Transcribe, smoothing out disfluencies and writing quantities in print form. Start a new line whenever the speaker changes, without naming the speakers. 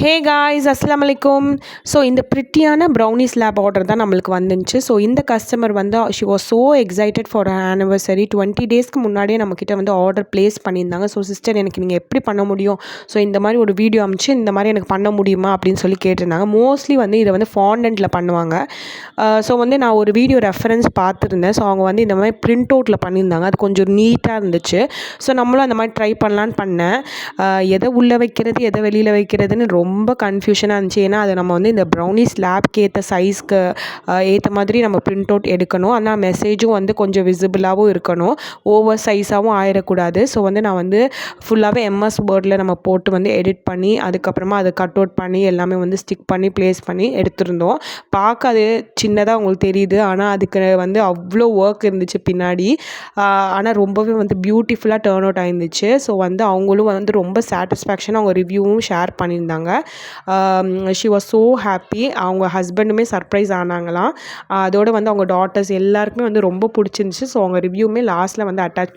Hey guys அஸ்ஸலாமு அலைக்கும். So இந்த ப்ரிட்டியான ப்ரௌனி ஸ்லாப் ஆர்டர் தான் நம்மளுக்கு வந்துச்சு. ஸோ இந்த கஸ்டமர் வந்து she was so excited for anniversary 20 டேஸ்க்கு முன்னாடியே நம்மக்கிட்ட வந்து ஆர்டர் ப்ளேஸ் பண்ணியிருந்தாங்க. ஸோ சிஸ்டர் எனக்கு நீங்கள் எப்படி பண்ண முடியும், ஸோ இந்த மாதிரி ஒரு வீடியோ அமிச்சு இந்த மாதிரி எனக்கு பண்ண முடியுமா அப்படின்னு சொல்லி கேட்டிருந்தாங்க. மோஸ்ட்லி வந்து இதை வந்து ஃபாண்டன்ட்டில் பண்ணுவாங்க. ஸோ வந்து நான் ஒரு வீடியோ ரெஃபரன்ஸ் பார்த்துருந்தேன். ஸோ அவங்க வந்து இந்த மாதிரி பிரிண்ட் அவுட்டில் பண்ணியிருந்தாங்க. அது கொஞ்சம் நீட்டாக இருந்துச்சு. ஸோ நம்மளும் அந்த மாதிரி ட்ரை பண்ணலான்னு பண்ணேன். எதை உள்ளே வைக்கிறது எதை வெளியில் வைக்கிறதுன்னு ரொம்ப கன்ஃபியூஷனாக இருந்துச்சு. ஏன்னா அதை நம்ம வந்து இந்த ப்ரௌனி ஸ்லாப்க்கு ஏற்ற சைஸ்க்கு ஏற்ற மாதிரி நம்ம பிரிண்ட் அவுட் எடுக்கணும். ஆனால் மெசேஜும் வந்து கொஞ்சம் விசிபிளாகவும் இருக்கணும், ஓவர் சைஸாகவும் ஆயிடக்கூடாது. ஸோ வந்து நான் வந்து ஃபுல்லாகவே எம்எஸ் வேர்டில் நம்ம போட்டு வந்து எடிட் பண்ணி அதுக்கப்புறமா அதை கட் அவுட் பண்ணி எல்லாமே வந்து ஸ்டிக் பண்ணி ப்ளேஸ் பண்ணி எடுத்திருந்தோம். பார்க்க அது சின்னதாக உங்களுக்கு தெரியுது, ஆனால் அதுக்கு வந்து அவ்வளோ ஒர்க் இருந்துச்சு பின்னாடி. ஆனால் ரொம்பவே வந்து பியூட்டிஃபுல்லாக டேர்ன் அவுட் ஆயிருந்துச்சு. ஸோ வந்து அவங்களும் வந்து ரொம்ப சாட்டிஸ்ஃபேக்ஷனாக அவங்க ரிவ்யூவும் ஷேர் பண்ணியிருந்தாங்க. She was so happy. அவங்க ஹஸ்பண்டுமே சர்ப்ரைஸ் ஆனாங்களாம். அதோடு வந்து அவங்க டாட்டர்ஸ் எல்லாருக்குமே வந்து ரொம்ப பிடிச்சிருந்துச்சு. ஸோ அவங்க ரிவ்யூமே லாஸ்ட்டில் வந்து அட்டாச்